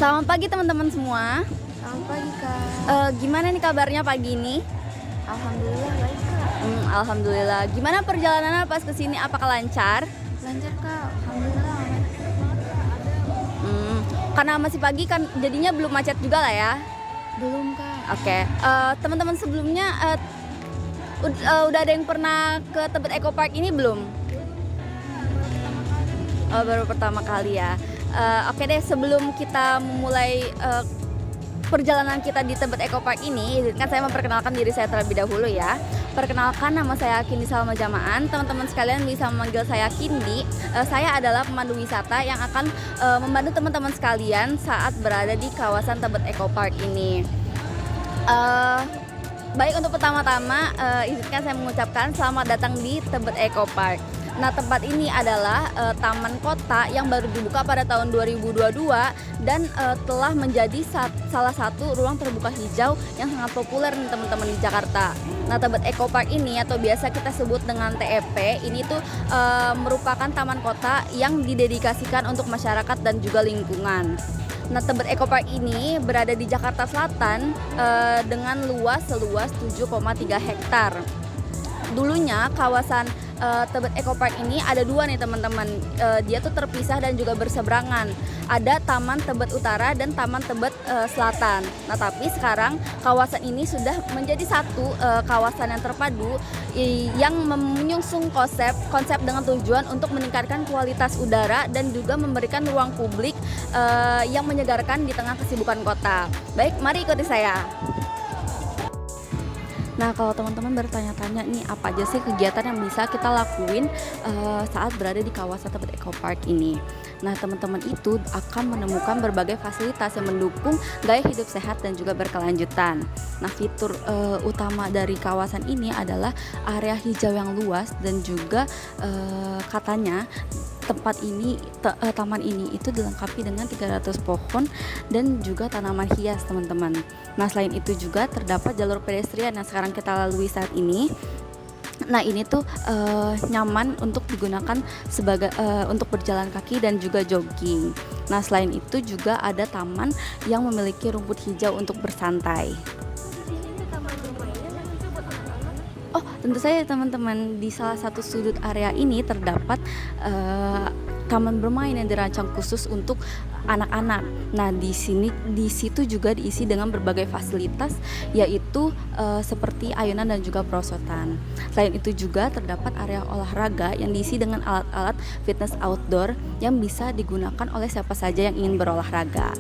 Selamat pagi teman-teman semua. Selamat pagi Kak. Gimana nih kabarnya pagi ini? Alhamdulillah baik Kak. Alhamdulillah. Gimana perjalanannya pas kesini? Apakah lancar? Lancar Kak. Alhamdulillah. Hmm, karena masih pagi kan jadinya belum macet juga lah ya. Belum Kak. Oke. Teman-teman sebelumnya udah ada yang pernah ke Tebet Eco Park ini belum? Oh, baru pertama kali ya. Oke deh, sebelum kita memulai perjalanan kita di Tebet Eco Park ini, izinkan saya memperkenalkan diri saya terlebih dahulu ya. Perkenalkan, nama saya Kindi Salma Jamaan. Teman-teman sekalian bisa memanggil saya Kindi. Saya adalah pemandu wisata yang akan membantu teman-teman sekalian saat berada di kawasan Tebet Eco Park ini. Baik, untuk pertama-tama izinkan saya mengucapkan selamat datang di Tebet Eco Park. Nah, tempat ini adalah taman kota yang baru dibuka pada tahun 2022 dan telah menjadi salah satu ruang terbuka hijau yang sangat populer nih teman-teman di Jakarta. Nah, Tebet Eco Park ini atau biasa kita sebut dengan TEP ini tuh merupakan taman kota yang didedikasikan untuk masyarakat dan juga lingkungan. Nah, Tebet Eco Park ini berada di Jakarta Selatan dengan seluas 7,3 hektar. Dulunya kawasan Tebet Eco Park ini ada dua nih teman-teman. Dia tuh terpisah dan juga berseberangan. Ada Taman Tebet Utara dan Taman Tebet Selatan. Nah, tapi sekarang kawasan ini sudah menjadi satu kawasan yang terpadu yang menyusung konsep dengan tujuan untuk meningkatkan kualitas udara dan juga memberikan ruang publik yang menyegarkan di tengah kesibukan kota. Baik, mari ikuti saya. Nah, kalau teman-teman bertanya-tanya nih, apa aja sih kegiatan yang bisa kita lakuin saat berada di kawasan Tebet Eco Park ini? Nah, teman-teman itu akan menemukan berbagai fasilitas yang mendukung gaya hidup sehat dan juga berkelanjutan. Nah, fitur utama dari kawasan ini adalah area hijau yang luas dan juga katanya taman ini itu dilengkapi dengan 300 pohon dan juga tanaman hias, teman-teman. Nah, selain itu juga terdapat jalur pedestrian yang sekarang kita lalui saat ini. Nah, ini tuh nyaman untuk digunakan sebagai untuk berjalan kaki dan juga jogging. Nah, selain itu juga ada taman yang memiliki rumput hijau untuk bersantai. Oh, tentu saja teman-teman, di salah satu sudut area ini terdapat taman bermain yang dirancang khusus untuk anak-anak. Nah, di situ juga diisi dengan berbagai fasilitas, yaitu seperti ayunan dan juga perosotan. Selain itu juga terdapat area olahraga yang diisi dengan alat-alat fitness outdoor yang bisa digunakan oleh siapa saja yang ingin berolahraga.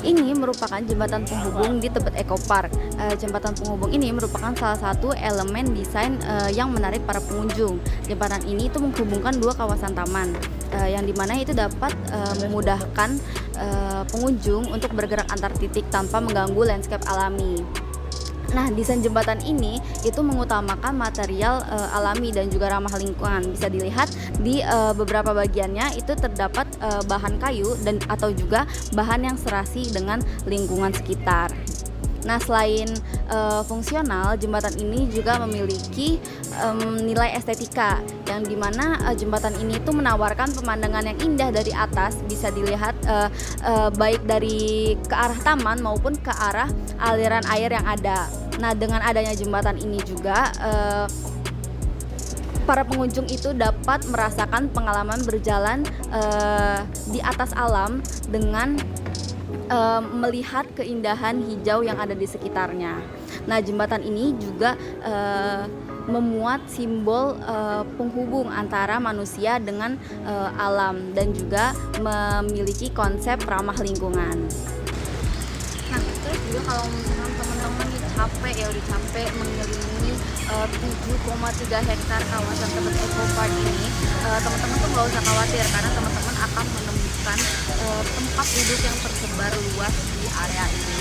Ini merupakan jembatan penghubung di Tebet Eco Park. Jembatan penghubung ini merupakan salah satu elemen desain yang menarik para pengunjung. Jembatan ini itu menghubungkan dua kawasan taman, yang dimana itu dapat memudahkan pengunjung untuk bergerak antar titik tanpa mengganggu landscape alami. Nah, desain jembatan ini itu mengutamakan material alami dan juga ramah lingkungan. Bisa dilihat di beberapa bagiannya itu terdapat bahan kayu dan atau juga bahan yang serasi dengan lingkungan sekitar. Nah, selain fungsional, jembatan ini juga memiliki nilai estetika yang dimana jembatan ini tuh menawarkan pemandangan yang indah dari atas. Bisa dilihat baik dari ke arah taman maupun ke arah aliran air yang ada. Nah, dengan adanya jembatan ini juga para pengunjung itu dapat merasakan pengalaman berjalan di atas alam dengan melihat keindahan hijau yang ada di sekitarnya. Nah, jembatan ini juga memuat simbol penghubung antara manusia dengan alam dan juga memiliki konsep ramah lingkungan. Nah, terus juga kalau misalkan teman-teman udah capek mengelilingi 7,3 hektar kawasan Tebet Eco Park ini, teman-teman tuh nggak usah khawatir karena teman-teman akan menemukan tempat duduk yang tersebar luas di area ini.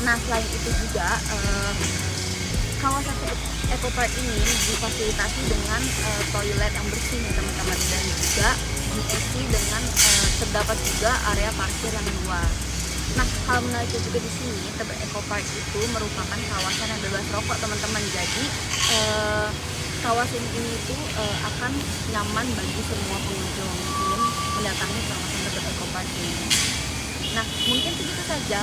Nah, selain itu juga kawasan Tebet Eco Park ini difasilitasi dengan toilet yang bersih nih teman-teman, dan juga diisi dengan terdapat juga area parkir yang luas. Nah, hal menariknya juga di sini, Tebet Eco Park itu merupakan kawasan yang bebas rokok, teman-teman. Jadi kawasan ini tuh akan nyaman bagi semua pengunjung yang ingin mendatangi kawasan Tebet Eco Park ini. Nah, mungkin segitu saja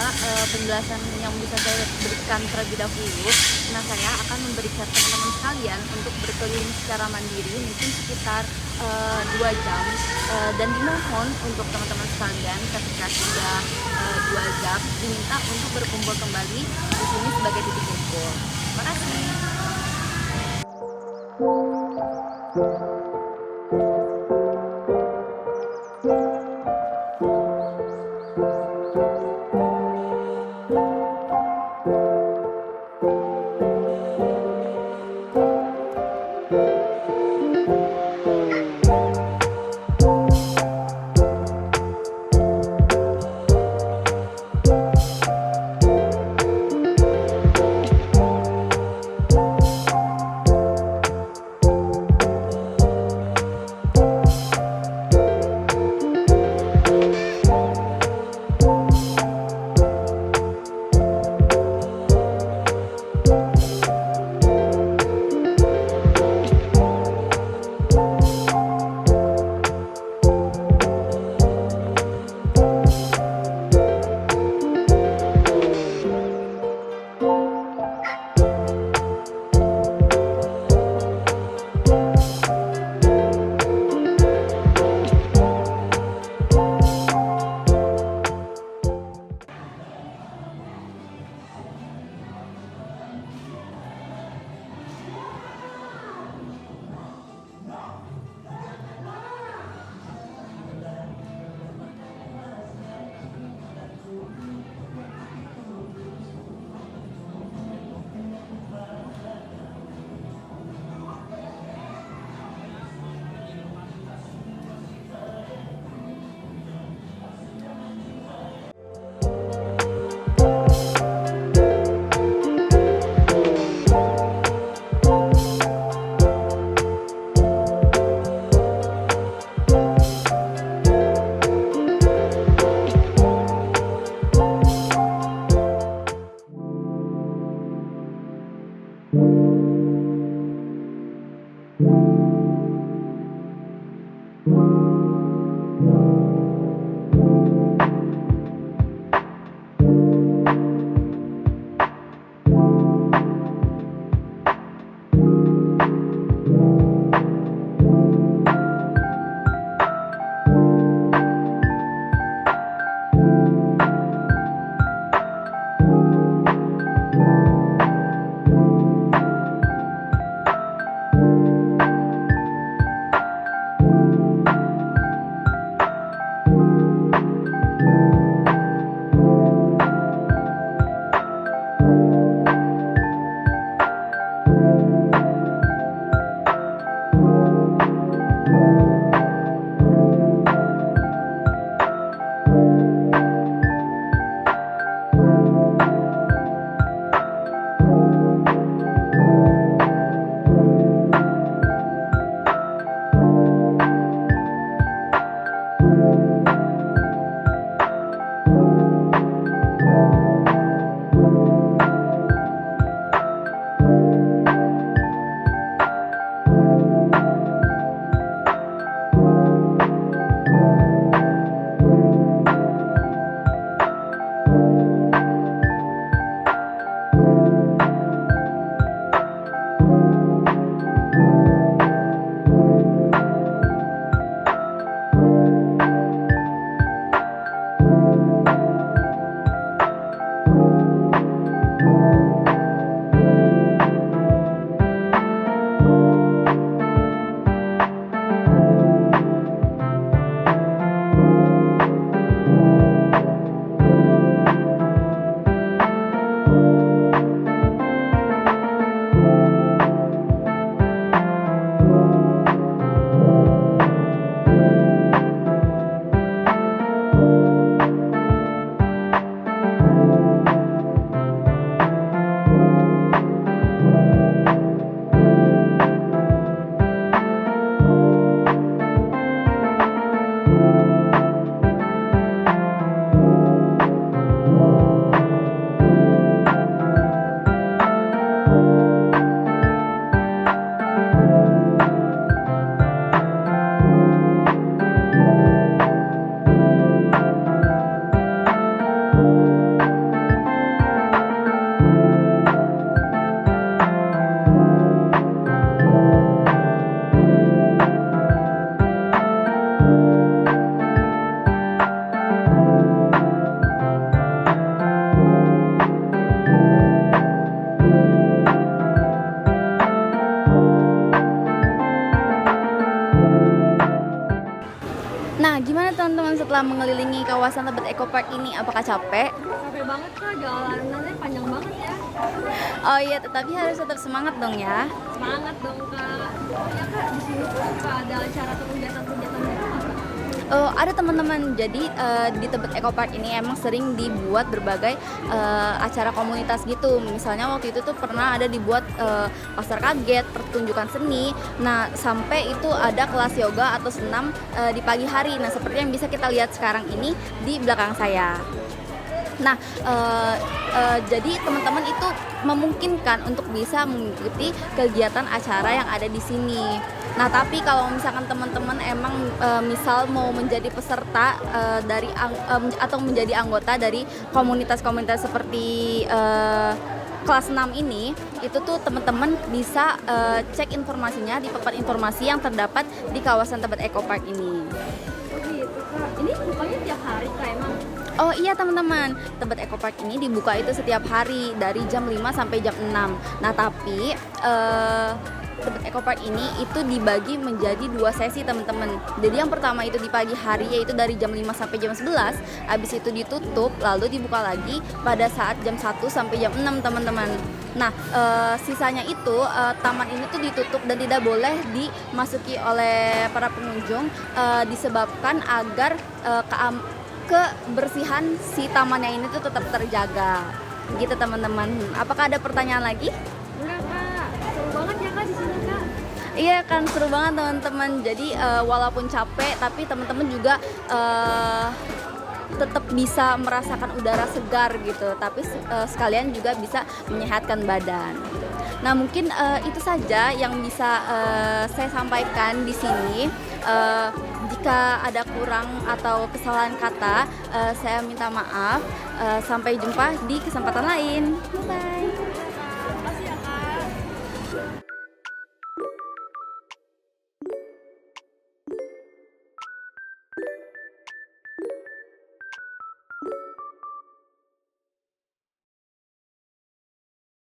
penjelasan yang bisa saya berikan terlebih dahulu. Nah, saya akan memberikan teman-teman sekalian untuk berkeliling secara mandiri mungkin sekitar 2 jam, dan dimohon untuk teman-teman sekalian ketika sudah 2 jam diminta untuk berkumpul kembali di sini sebagai titik kumpul. Terima kasih. Gimana teman-teman setelah mengelilingi kawasan Tebet Eco Park ini? Apakah capek? Capek banget kak, jalanannya panjang banget ya. Oh iya, tetapi harus tetap semangat dong ya. Semangat dong kak. Ya kak, di sini tuh suka ada acara atau kegiatan-kegiatan gitu nggak, kak? Ada teman-teman. Jadi di Tebet Eco Park ini emang sering dibuat berbagai acara komunitas gitu. Misalnya waktu itu tuh pernah ada dibuat pasar kaget, pertunjukan seni. Nah, sampai itu ada kelas yoga atau senam di pagi hari. Nah, seperti yang bisa kita lihat sekarang ini di belakang saya. Nah, jadi teman-teman itu memungkinkan untuk bisa mengikuti kegiatan acara yang ada di sini. Nah, tapi kalau misalkan teman-teman emang misal mau menjadi peserta atau menjadi anggota dari komunitas-komunitas seperti kelas 6 ini, itu tuh teman-teman bisa cek informasinya di papan informasi yang terdapat di kawasan Tebet Eco Park ini. Oh gitu kak. Ini bukanya tiap hari kak emang? Oh iya teman-teman, Tebet Eco Park ini dibuka itu setiap hari dari jam 5 sampai jam 6. Nah tapi Tebet Eco Park ini itu dibagi menjadi 2 sesi teman-teman. Jadi yang pertama itu di pagi hari, yaitu dari jam 5 sampai jam 11. Habis itu ditutup, lalu dibuka lagi pada saat jam 1 sampai jam 6 teman-teman. Nah sisanya itu taman ini tuh ditutup dan tidak boleh dimasuki oleh para pengunjung, disebabkan agar kebersihan si tamannya ini tuh tetap terjaga gitu teman-teman. Apakah ada pertanyaan lagi? Enggak kak, seru banget ya kak di sini kak. Iya kan, seru banget teman-teman. Jadi walaupun capek tapi teman-teman juga tetap bisa merasakan udara segar gitu, tapi sekalian juga bisa menyehatkan badan. Nah mungkin itu saja yang bisa saya sampaikan di sini. Jika ada kurang atau kesalahan kata, saya minta maaf. Sampai jumpa di kesempatan lain. Bye.